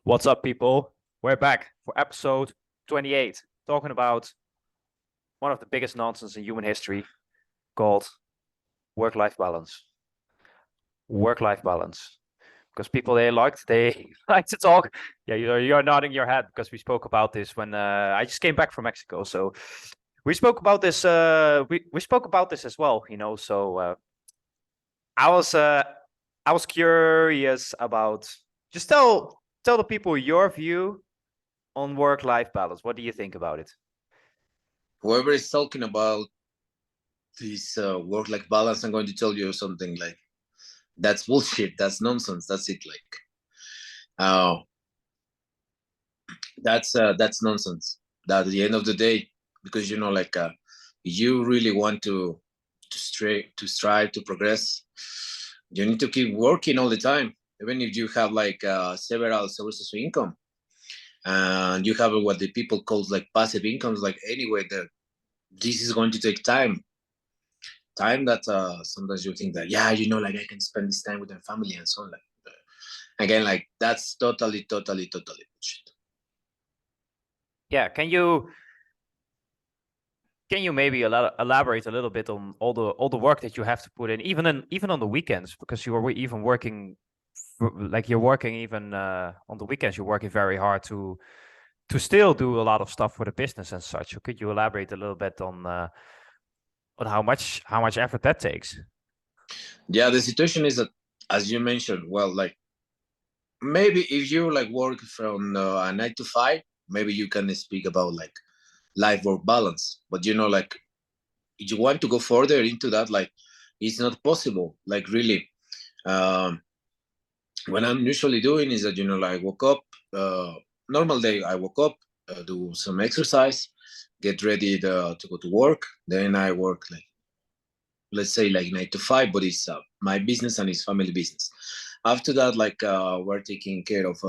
What's up, people? We're back for episode 28, talking about one of the biggest nonsense in human history called work-life balance. Work-life balance. Because people they like to talk. Yeah, you're nodding your head because we spoke about this when I just came back from Mexico. So we spoke about this. We spoke about this as well. So I was uh, I was curious about just tell the people your view on work-life balance. What do you think about it? Whoever is talking about this work-life balance, I'm going to tell you something like that's bullshit. That's nonsense. That's it. Uh, that's nonsense. That at the end of the day, because you really want to strive to progress, you need to keep working all the time, even if you have several sources of income, and you have what the people call like passive incomes. Like anyway, that this is going to take time that sometimes you think that like I can spend this time with my family and so on. Again, like that's totally bullshit. Yeah, can you maybe elaborate a little bit on all the work that you have to put in, even on the weekends, because you are even working, like you're working even on the weekends. You're working very hard to still do a lot of stuff for the business and such. So could you elaborate a little bit on how much effort that takes? Yeah, the situation is that, as you mentioned, well, like maybe if you like work from a 9 to 5, maybe you can speak about like life work balance. But like if you want to go further into that, like it's not possible. Like really, um, what I'm usually doing is that like woke up, normal day. I woke up, do some exercise, get ready to go to work. Then I work like, let's say, like 9 to 5, but it's my business and it's family business. After that, we're taking care of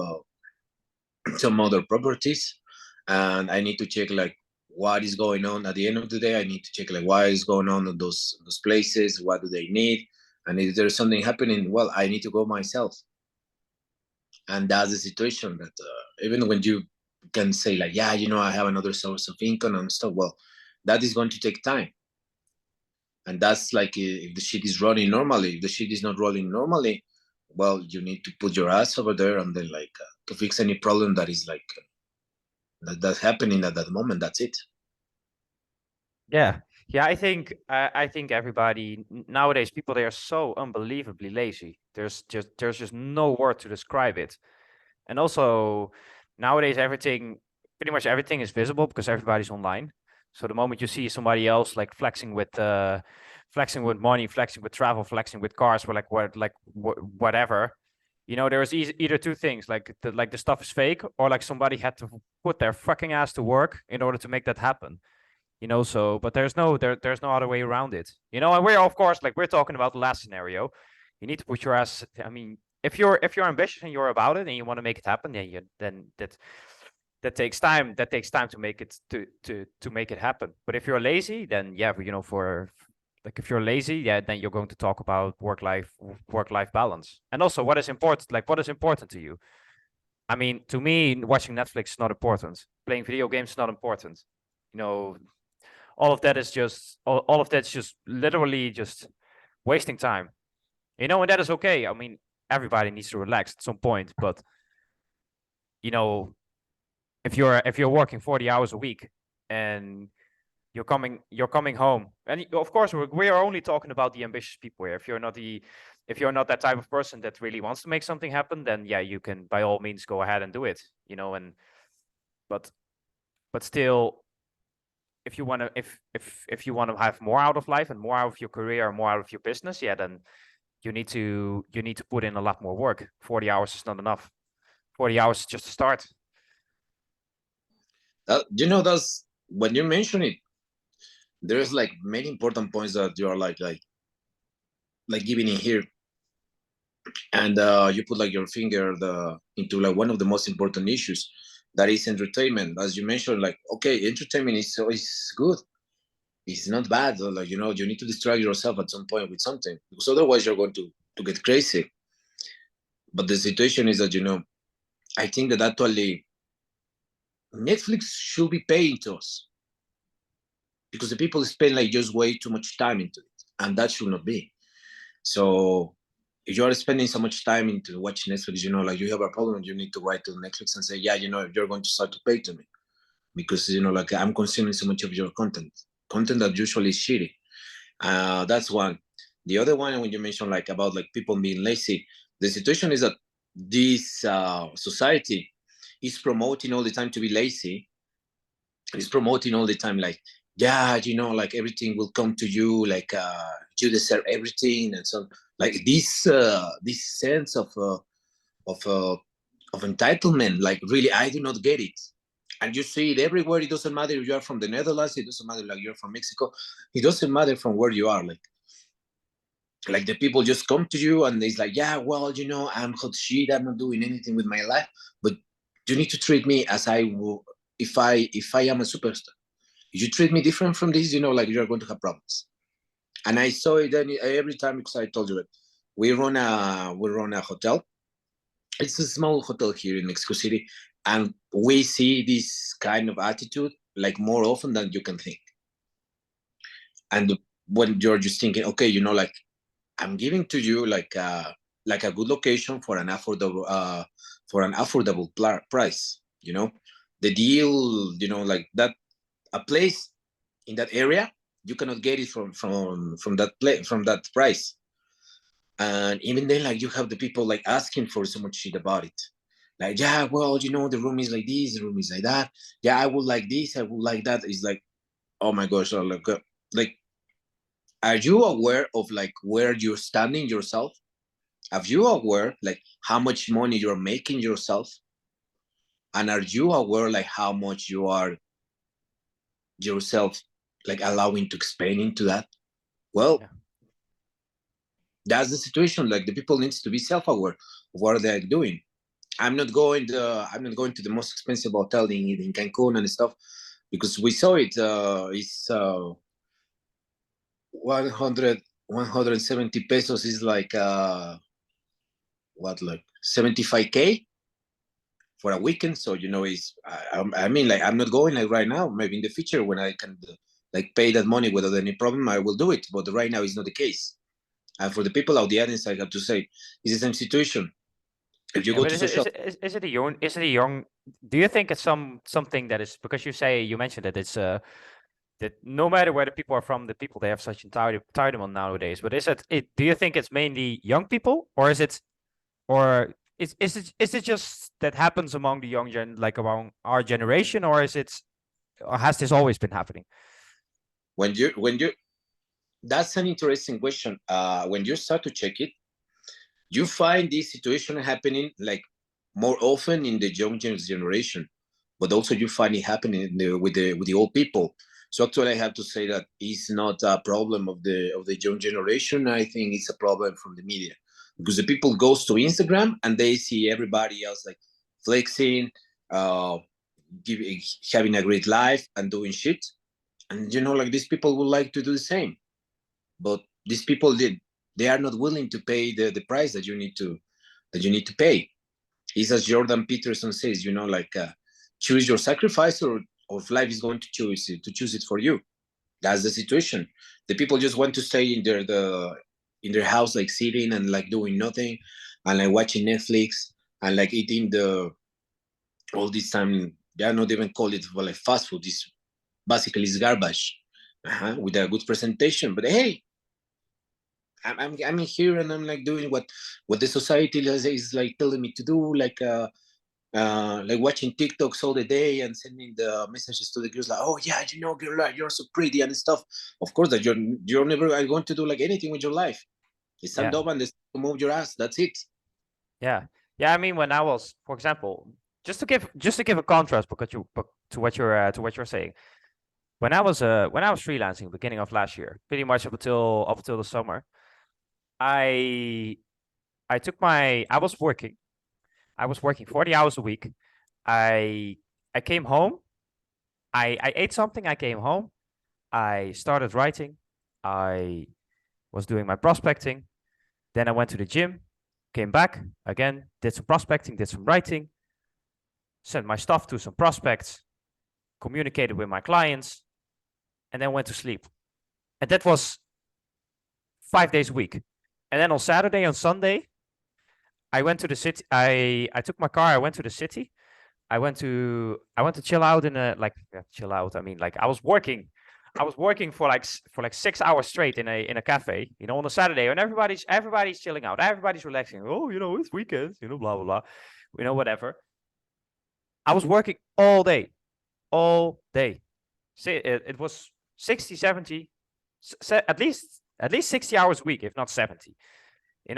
some other properties, and I need to check like what is going on at the end of the day. I need to check like what is going on in those places, what do they need, and if there's something happening, well, I need to go myself. And that's the situation that even when you can say like, I have another source of income and stuff, well, that is going to take time. And that's like if the shit is running normally. If the shit is not running normally, well, you need to put your ass over there and then to fix any problem that is that's happening at that moment. That's it. Yeah, yeah. I think everybody nowadays, people, they are so unbelievably lazy. There's just no word to describe it. And also nowadays, pretty much everything is visible because everybody's online. So the moment you see somebody else like flexing with money, flexing with travel, flexing with cars, or whatever, there's either two things, like the stuff is fake, or like somebody had to put their fucking ass to work in order to make that happen. So but there's no other way around it. And we're, of course, like we're talking about the last scenario. You need to put your ass, I mean, if you're ambitious and you're about it and you want to make it happen, then that takes time to make it to make it happen. But if you're lazy, then yeah, for like, if you're lazy, yeah, then you're going to talk about work life balance. And also, what is important to you? I mean, to me, watching Netflix is not important. Playing video games is not important. You know, all of that's just literally just wasting time. And that is okay. I mean, everybody needs to relax at some point, but you know, if you're working 40 hours a week and you're coming home, and of course we are only talking about the ambitious people here. If you're not that type of person that really wants to make something happen, then yeah, you can by all means go ahead and do it. And but still, if you want to have more out of life and more out of your career and more out of your business, yeah, then you need to put in a lot more work. 40 hours is not enough. 40 hours is just a start. That's when you mention it. There's like many important points that you are like giving in here, and you put like your finger into like one of the most important issues, that is entertainment. As you mentioned, like okay, entertainment is good. It's not bad. Like you need to distract yourself at some point with something, because otherwise you're going to get crazy. But the situation is that I think that actually Netflix should be paying to us because the people spend like just way too much time into it, and that should not be. So if you are spending so much time into watching Netflix, like you have a problem, you need to write to Netflix and say, yeah, you're going to start to pay to me because like I'm consuming so much of your content that usually is shitty. That's one. The other one, when you mentioned like about like people being lazy, the situation is that this society is promoting all the time to be lazy. It's promoting all the time like, yeah, like everything will come to you, like you deserve everything, and so like this sense of uh, of entitlement. Like really, I do not get it. And you see it everywhere. It doesn't matter if you are from the Netherlands. It doesn't matter like you're from Mexico. It doesn't matter from where you are. Like the people just come to you and it's like, yeah, well, I'm hot shit. I'm not doing anything with my life, but you need to treat me as I will if I am a superstar. If you treat me different from this, like you're going to have problems. And I saw it every time because I told you it. We run a hotel. It's a small hotel here in Mexico City, and we see this kind of attitude like more often than you can think. And when you're just thinking, okay, like I'm giving to you like a good location for an affordable price. The deal. Like that, a place in that area, you cannot get it from that price. And even then, like you have the people like asking for so much shit about it. Like, yeah, well, the room is like this, the room is like that. Yeah, I would like this, I would like that. It's like, oh my gosh, like, are you aware of like where you're standing yourself? Are you aware like how much money you're making yourself? And are you aware like how much you are yourself like allowing to expand into that? Well, Yeah. that's the situation. Like the people needs to be self-aware of what they're doing. I'm not going to the most expensive hotel in Cancun and stuff because we saw it. It's 170 pesos is like what, like 75K for a weekend. So is I mean, like I'm not going like right now. Maybe in the future when I can like pay that money without any problem, I will do it. But right now it's not the case. And for the people out the audience, I have to say, it's the same situation. If you Yeah, go but to social, is it a young do you think it's something that is because you mentioned that it's that no matter where the people are from, the people they have such entitlement nowadays. But do you think it's mainly young people or is it just that happens among the young like among our generation, or has this always been happening? when you that's an interesting question. When you start to check it, you find this situation happening like more often in the young generation, but also you find it happening with the old people. So actually, I have to say that it's not a problem of the young generation. I think it's a problem from the media because the people goes to Instagram and they see everybody else like flexing, uh, giving, having a great life and doing shit, and like these people would like to do the same, but these people they are not willing to pay the price that you need to pay. It's as Jordan Peterson says, like choose your sacrifice, or life is going to choose it for you. That's the situation. The people just want to stay in their house, like sitting and like doing nothing, and like watching Netflix and like eating the all this time. They are not even call it like fast food. It's basically it's garbage, with a good presentation. But hey, I'm here and I'm like doing what the society is like telling me to do, like watching TikToks all the day and sending the messages to the girls like, oh yeah, girl, like, you're so pretty and stuff. Of course, that you're never going to do like anything with your life. You stand Yeah, up and just move your ass. That's it. yeah, yeah. I mean, when I was, for example, just to give a contrast, to what you're saying. When I was freelancing beginning of last year, pretty much up until the summer, I I was working. I was working 40 hours a week. I I came home. I ate something. I came home. I started writing. I was doing my prospecting. Then I went to the gym, came back again, did some prospecting, did some writing. sent my stuff to some prospects, communicated with my clients, and then went to sleep. And that was 5 days a week. And then on Saturday and Sunday, I went to the city. I took my car. I went to the city. I went to chill out in a chill out. I mean, like I was working. I was working for like 6 hours straight in a cafe, on a Saturday, and everybody's chilling out, everybody's relaxing. Oh, it's weekends, blah blah blah, whatever. I was working all day. See, it was 60, 70, at least 60 hours a week, if not 70. And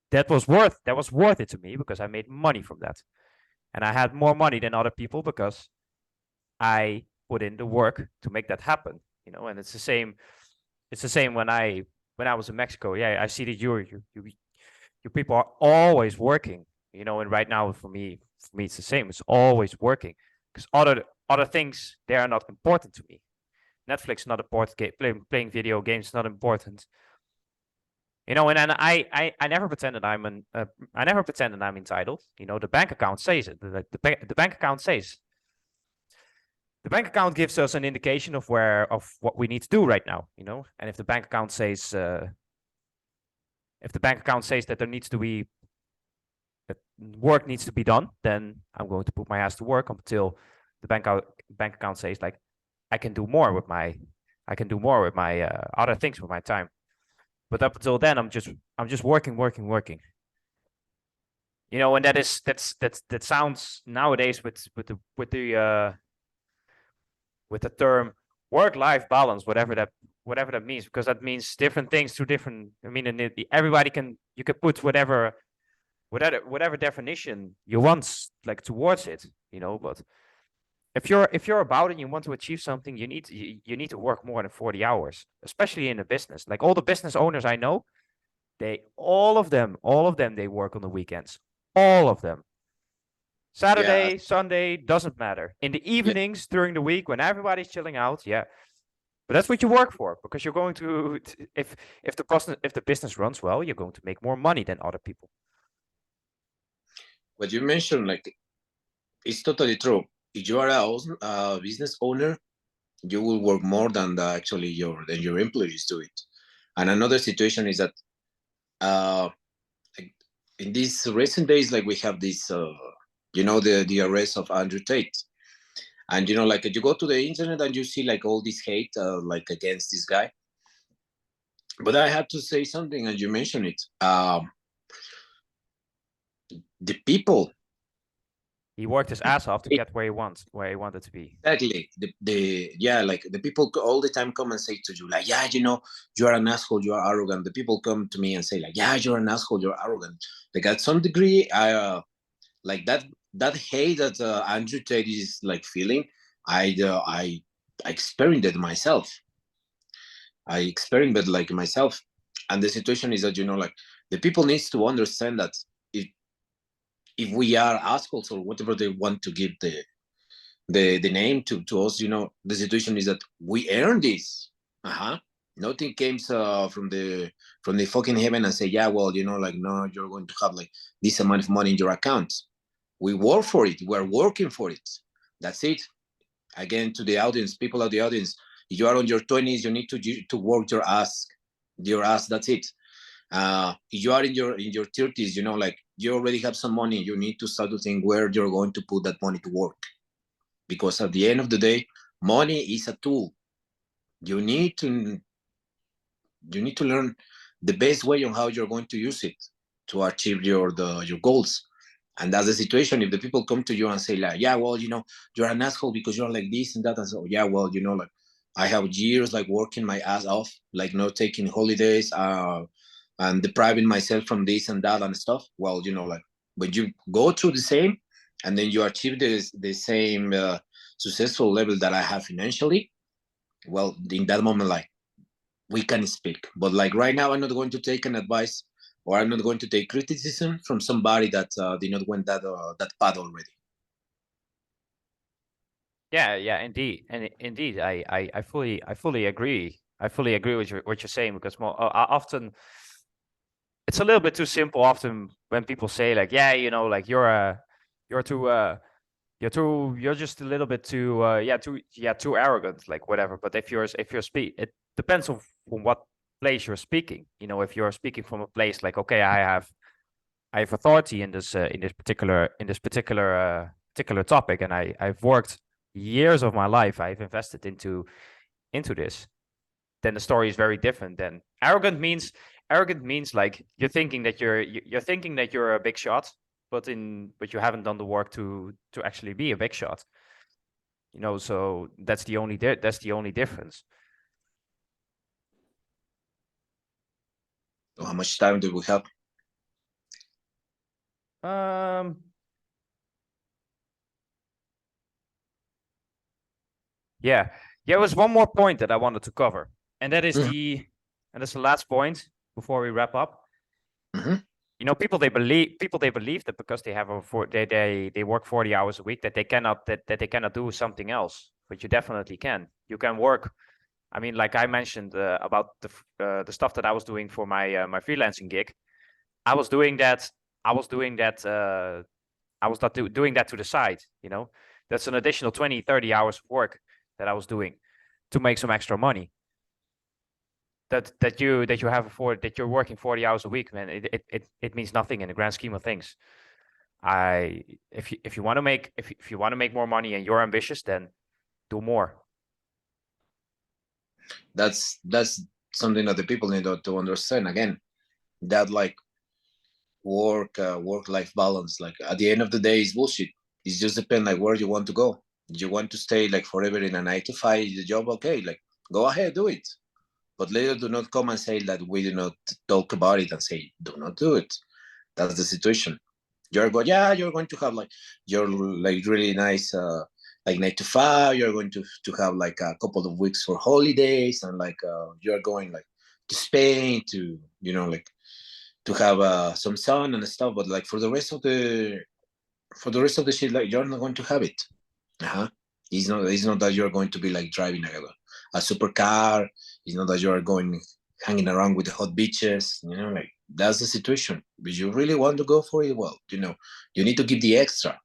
that was worth it to me because I made money from that. And I had more money than other people because I put in the work to make that happen, and it's the same when I was in Mexico. Yeah, I see that you people are always working, and right now for me it's the same. It's always working because other things, they are not important to me. Netflix is not important. Playing video games is not important. And then I never pretend that I never pretend that I'm entitled. The bank account says it. The bank account says. The bank account gives us an indication of what we need to do right now. And if the bank account says that there needs to be that work needs to be done, then I'm going to put my ass to work until the bank account says like I can do more with my other things with my time. But up until then, I'm just working. And that sounds nowadays with the term work-life balance, whatever that means, because that means different things to different. I mean, and you can put whatever definition you want like towards it, But if you're about it and you want to achieve something, you need to work more than 40 hours, especially in a business. Like all the business owners I know, all of them, they work on the weekends. All of them. Saturday, Yeah, Sunday, doesn't matter. In the evenings, during the week, when everybody's chilling out, yeah. But that's what you work for, because you're going to, if the business runs well, you're going to make more money than other people. what you mentioned, like, it's totally true. If you are a business owner, you will work more than actually your employees do it. And another situation is that like, in these recent days, like we have this, the arrest of Andrew Tate, and like you go to the internet and you see like all this hate like against this guy. But I have to say something, and you mentioned it. The people. He worked his ass off to get where he wanted to be. Exactly. Like the people all the time come and say to you, like, yeah, you are an asshole, you are arrogant. The people come to me and say, like, yeah, you're an asshole, you're arrogant. Like at some degree, I like that hate that Andrew Tate is like feeling. I experienced it myself. I experienced it like myself, and the situation is that like the people needs to understand that if we are assholes or whatever they want to give the name to us, the situation is that we earn this. Nothing came from the fucking heaven and say, yeah, well, like, no, you're going to have like this amount of money in your account. We work for it. We're working for it. That's it. Again, to the audience, people of the audience, if you are on your 20s, you need to work your ass. That's it. If you are in your 30s, like you already have some money, you need to start to think where you're going to put that money to work. Because at the end of the day, money is a tool. You need to learn the best way on how you're going to use it to achieve your goals. And that's the situation. If the people come to you and say like, yeah, well, you're an asshole because you're like this and that, and so, yeah, well, like I have years like working my ass off, like not taking holidays, and depriving myself from this and that and stuff. Well, like when you go through the same, and then you achieve the same successful level that I have financially, well, in that moment, like we can speak. But like right now, I'm not going to take an advice, or I'm not going to take criticism from somebody that did not went that path already. Yeah, indeed, and indeed, I fully agree. I fully agree with what you're saying, because more often it's a little bit too simple. Often when people say like, yeah, like you're you're too you're just a little bit too too arrogant, like whatever. But if you're speak, it depends on from what place you're speaking. You know, if you're speaking from a place like, okay, I have authority in this particular topic, and I've worked years of my life, I've invested into this, then the story is very different. Then arrogant means like you're thinking that you're a big shot, but you haven't done the work to actually be a big shot. You know, so that's the only difference. So how much time do we have? Yeah, there was one more point that I wanted to cover, and that is Mhm. that's the last point before we wrap up. Mhm. You know, people they believe that because they have they work 40 hours a week that they cannot do something else, but you definitely can. You can work. I mean, like I mentioned about the stuff that I was doing for my freelancing gig. I was doing that. I was doing that. I was not doing that to the side. You know, that's an additional 20, 30 hours of work that I was doing to make some extra money. That you have that you're working 40 hours a week, man. It means nothing in the grand scheme of things. If you want to make if you want to make more money and you're ambitious, then do more. That's something that the people need to understand again. That like work life balance. Like at the end of the day, is bullshit. It's just depend like where you want to go. You want to stay like forever in a 9 to 5 the job? Okay, like go ahead, do it. But later, do not come and say that we do not talk about it and say do not do it. That's the situation. You're going to have like your like really nice like 9 to 5. You're going to have like a couple of weeks for holidays and like you're going like to Spain to like to have some sun and stuff. But like for the rest of the shit, like you're not going to have it. Uh-huh. It's not that you're going to be like driving a supercar. It's not that you're going hanging around with the hot beaches. Like that's the situation. If you really want to go for it, well, you need to give the extra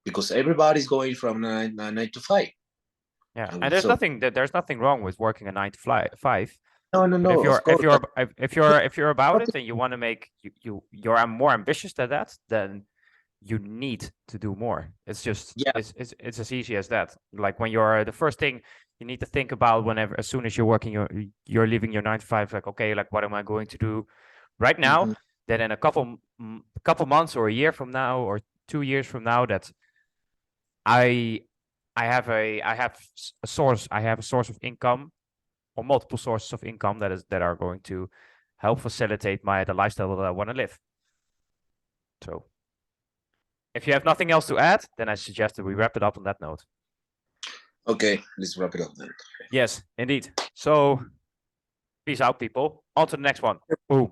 because everybody's going from 9 to 5. Yeah, and And so there's nothing wrong with working a 9 to 5. no, no, But no. Of course, if you're about it and you want to make you're more ambitious than that, then you need to do more. It's just yeah. it's as easy as that. Like when you're the first thing you need to think about whenever as soon as you're working you're leaving your 9 to 5, like, okay, like what am I going to do right now? Mhm. That in a couple months or a year from now or 2 years from now, that I I have I have a source of income or multiple sources of income that are going to help facilitate the lifestyle that I want to live. So if you have nothing else to add, then I suggest that we wrap it up on that note. Okay, let's wrap it up then. Yes, indeed. So peace out, people. On to the next one. Boom.